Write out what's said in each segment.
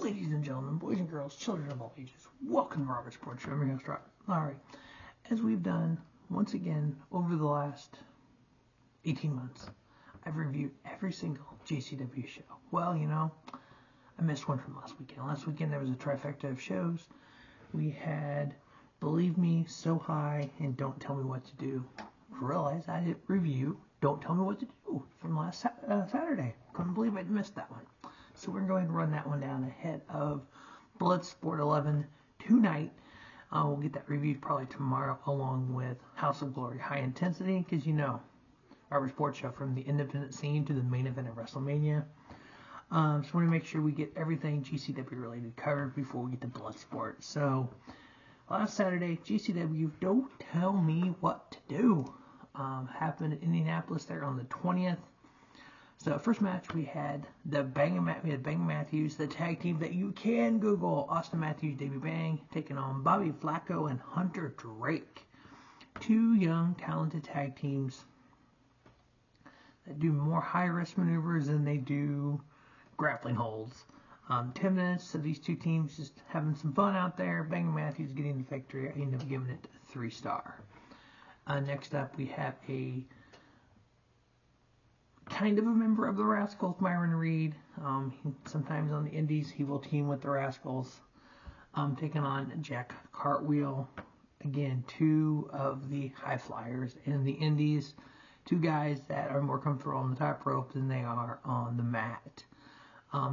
Ladies and gentlemen, boys and girls, children of all ages, welcome to Robert's Sports Show. I'm your host, Larry. As we've done once again over the last 18 months, I've reviewed every single GCW show. Well, you know, I missed one from last weekend. Last weekend there was a trifecta of shows. We had Believe Me, So High, and Don't Tell Me What to Do. Realize I didn't review Don't Tell Me What to Do from last Saturday. Couldn't believe I missed that one. So we're going to go ahead and run that one down ahead of Bloodsport 11 tonight. We'll get that reviewed probably tomorrow along with House of Glory High Intensity, because you know, our sports show from the independent scene to the main event of WrestleMania. So we want to make sure we get everything GCW related covered before we get to Bloodsport. So last Saturday, GCW Don't Tell Me What to Do happened in Indianapolis there on the 20th. So first match we had Bayne Matthews, the tag team that you can Google, Austin Matthews, Davey Bang, taking on Bobby Flaco and Hunter Drake. Two young, talented tag teams that do more high-risk maneuvers than they do grappling holds. 10 minutes of these two teams just having some fun out there. Bayne Matthews getting the victory. I ended up giving it 3-star. Next up we have a kind of a member of the Rascals, Myron Reed. Sometimes on the indies he will team with the Rascals. Taking on Jack Cartwheel. Again, two of the high flyers in the indies. Two guys that are more comfortable on the top rope than they are on the mat.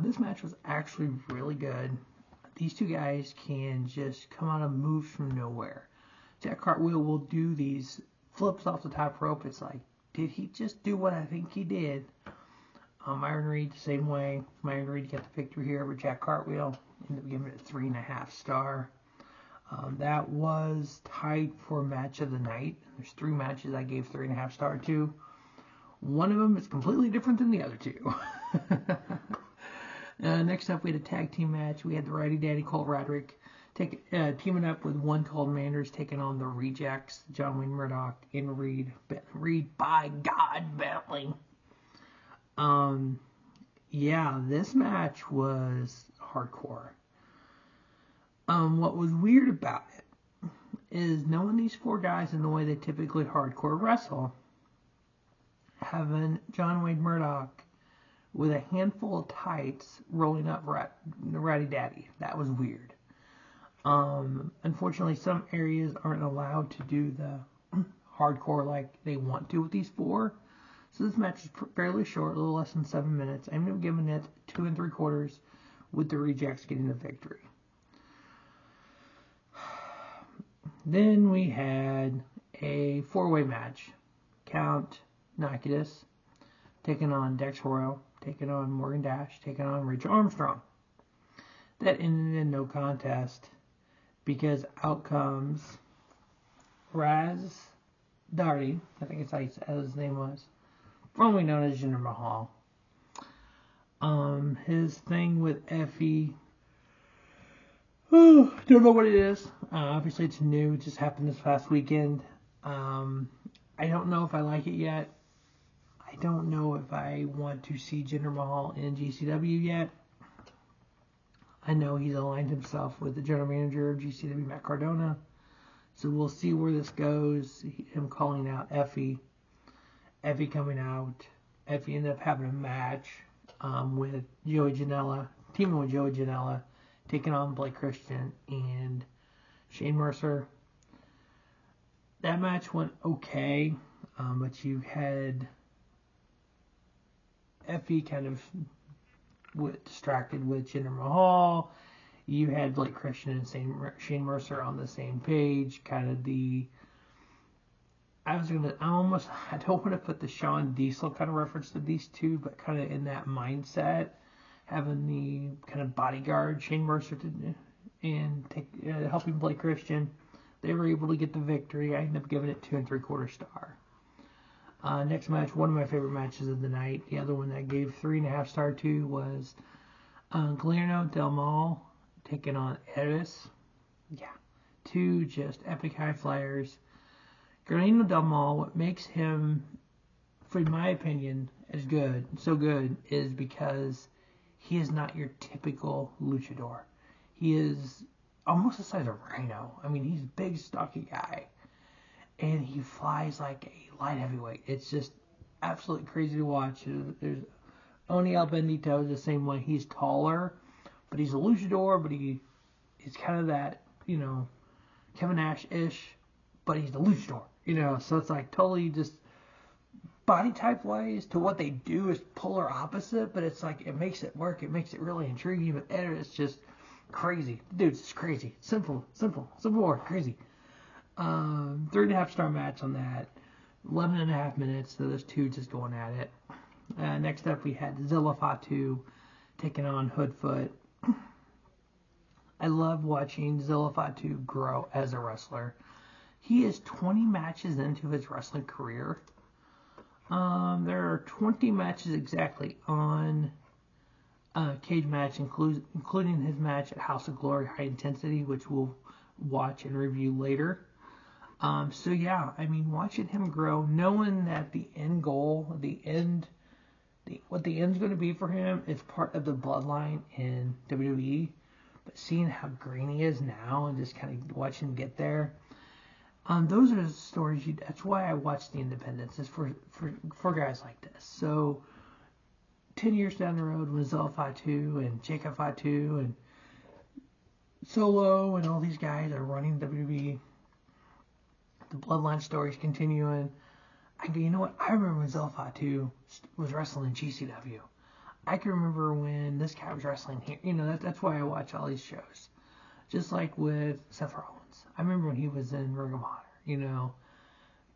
This match was actually really good. These two guys can just come out of moves from nowhere. Jack Cartwheel will do these flips off the top rope. It's like, did he just do what I think he did? Myron Reed, the same way. Myron Reed got the victory here over Jack Cartwheel. Ended up giving it a 3.5-star. That was tied for match of the night. There's 3 matches I gave 3.5-star to. One of them is completely different than the other two. Next up, we had a tag team match. We had the Righty Daddy called Radrick teaming up with one called Manders, taking on the Rejects, John Wayne Murdoch and Reed by God Bentley. Yeah, this match was hardcore. What was weird about it is knowing these 4 guys in the way they typically hardcore wrestle, having John Wayne Murdoch with a handful of tights rolling up Ratty Daddy. That was weird. Unfortunately, some areas aren't allowed to do the hardcore like they want to with these 4. So this match is fairly short, a little less than 7 minutes. I ended up giving it 2 3/4 with the Rejects getting the victory. Then we had a 4-way match. Count Noctis taking on Dex Royal, taking on Morgan Dash, taking on Rachel Armstrong. That ended in no contest because out comes Raz Darty, I think it's how his name was, formerly known as Jinder Mahal. His thing with Effy, don't know what it is. Obviously it's new, it just happened this past weekend. I don't know if I like it yet. I don't know if I want to see Jinder Mahal in GCW yet. I know he's aligned himself with the general manager of GCW, Matt Cardona. So we'll see where this goes. Him calling out Effy. Effy coming out. Effy ended up having a match with Joey Janela. Teaming with Joey Janela. Taking on Blake Christian and Shane Mercer. That match went okay. But you had Effy kind of distracted with Jinder Mahal. You had Blake Christian and Shane Mercer on the same page. Kind of I don't want to put the Sean Diesel kind of reference to these two, but kind of in that mindset, having the kind of bodyguard Shane Mercer and helping Blake Christian. They were able to get the victory. I ended up giving it 2 3/4 star. Next match, one of my favorite matches of the night. The other one that I gave 3.5 star to was Galeno Del Mal taking on Arez. Yeah, 2 just epic high flyers. Galeno Del Mal, what makes him, in my opinion, so good, is because he is not your typical luchador. He is almost the size of Rhino. I mean, he's a big, stocky guy. And he flies like a light heavyweight. It's just absolutely crazy to watch. There's Oni El Bendito is the same way. He's taller, but he's a luchador, but he's kind of that, Kevin Nash-ish, but he's a luchador, So it's like totally just body type wise to what they do is polar opposite, but it's like it makes it work. It makes it really intriguing, but it's just crazy. Dude, it's crazy. Simple work, crazy. 3.5-star match on that. 11.5 minutes, so those two just going at it. Next up, we had Zilla Fatu taking on Hoodfoot. I love watching Zilla Fatu grow as a wrestler. He is 20 matches into his wrestling career. There are 20 matches exactly on Cage Match, including his match at House of Glory High Intensity, which we'll watch and review later. So yeah, I mean, watching him grow, knowing that the end goal, what the end's going to be for him is part of the bloodline in WWE, but seeing how green he is now and just kind of watching him get there, those are the stories. That's why I watch the independents, is for guys like this. So 10 years down the road, when Zilla Fatu and Jacob Fatu and Solo and all these guys are running WWE, the bloodline stories continuing. I go, you know what? I remember when Zilla Fatu was wrestling in GCW. I can remember when this guy was wrestling here. That's why I watch all these shows. Just like with Seth Rollins. I remember when he was in Ring of Honor.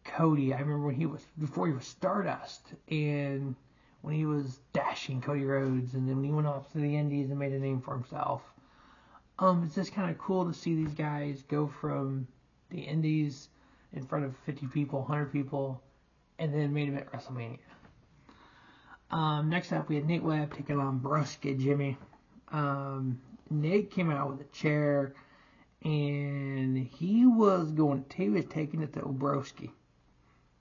Cody, I remember before he was Stardust, and when he was dashing Cody Rhodes, and then when he went off to the Indies and made a name for himself. It's just kind of cool to see these guys go from the Indies in front of 50 people, 100 people, and then main event WrestleMania. Next up, we had Nate Webb taking on Broski Jimmy. Nate came out with a chair, and he was taking it to Broski.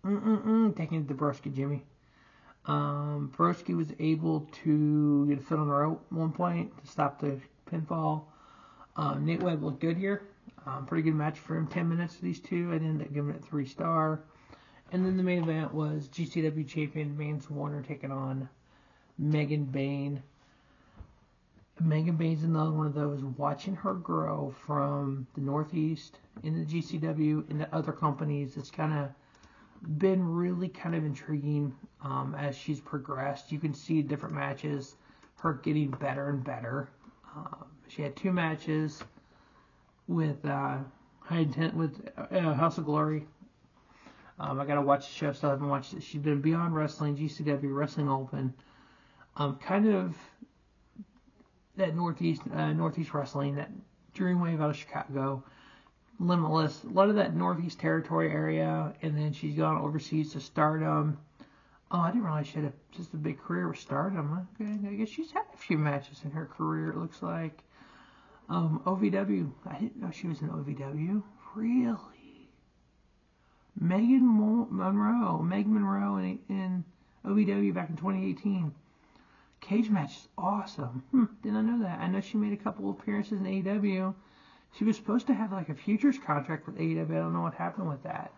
Taking it to Broski Jimmy. Broski was able to get a foot on the rope at one point to stop the pinfall. Nate Webb looked good here. Pretty good match for him. 10 minutes for these two. I ended up giving it 3-star. And then the main event was GCW champion Mance Warner taking on Megan Bayne. Megan Bayne's another one of those. Watching her grow from the Northeast into GCW into other companies, it's kind of been really kind of intriguing as she's progressed. You can see different matches, her getting better and better. She had 2 matches with House of Glory. I gotta watch the show, still haven't watched it. She's been Beyond Wrestling, GCW, Wrestling Open. Kind of that Northeast Wrestling, that Dreamwave out of Chicago, Limitless, a lot of that Northeast territory area, and then she's gone overseas to Stardom. Oh, I didn't realize she had just a big career with Stardom. Okay, I guess she's had a few matches in her career, it looks like. OVW. I didn't know she was in OVW. Really? Meg Monroe in OVW back in 2018. Cage Match is awesome. Didn't know that. I know she made a couple of appearances in AEW. She was supposed to have like a futures contract with AEW. I don't know what happened with that.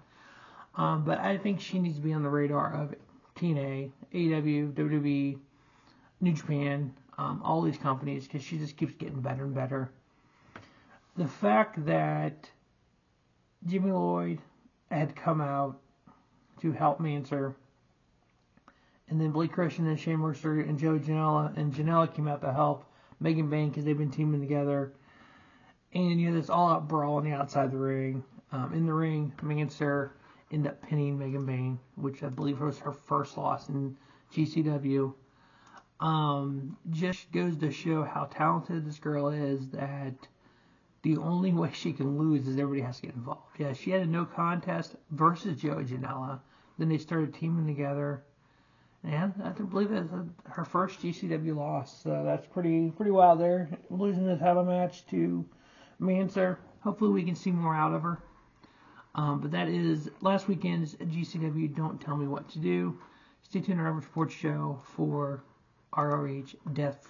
But I think she needs to be on the radar of TNA, AEW, WWE, New Japan, all these companies, because she just keeps getting better and better. The fact that Jimmy Lloyd had come out to help Mercer, and then Blake Christian and Shane Mercer and Joe Janela, and Janela came out to help Megan Bayne because they've been teaming together. And this all-out brawl on the outside of the ring. In the ring, Mercer ended up pinning Megan Bayne, which I believe was her first loss in GCW. Just goes to show how talented this girl is, that the only way she can lose is everybody has to get involved. Yeah, she had a no contest versus Joe Janela. Then they started teaming together. And I believe that's her first GCW loss. So that's pretty wild there. Losing the title match to Mercer. Hopefully we can see more out of her. But that is last weekend's GCW Don't Tell Me What to Do. Stay tuned to our Sports Show for ROH Death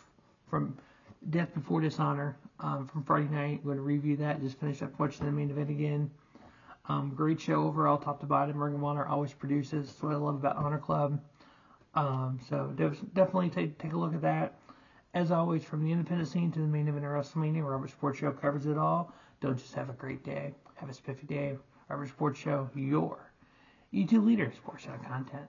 from Death Before Dishonor from Friday night. We're going to review that. Just finished up watching the main event again. Great show overall, top to bottom. Ring of Honor always produces. That's what I love about Honor Club. So definitely take a look at that. As always, from the independent scene to the main event of WrestleMania, Robert Sports Show covers it all. Don't just have a great day. Have a spiffy day. Robert Sports Show, your YouTube leader, sports show content.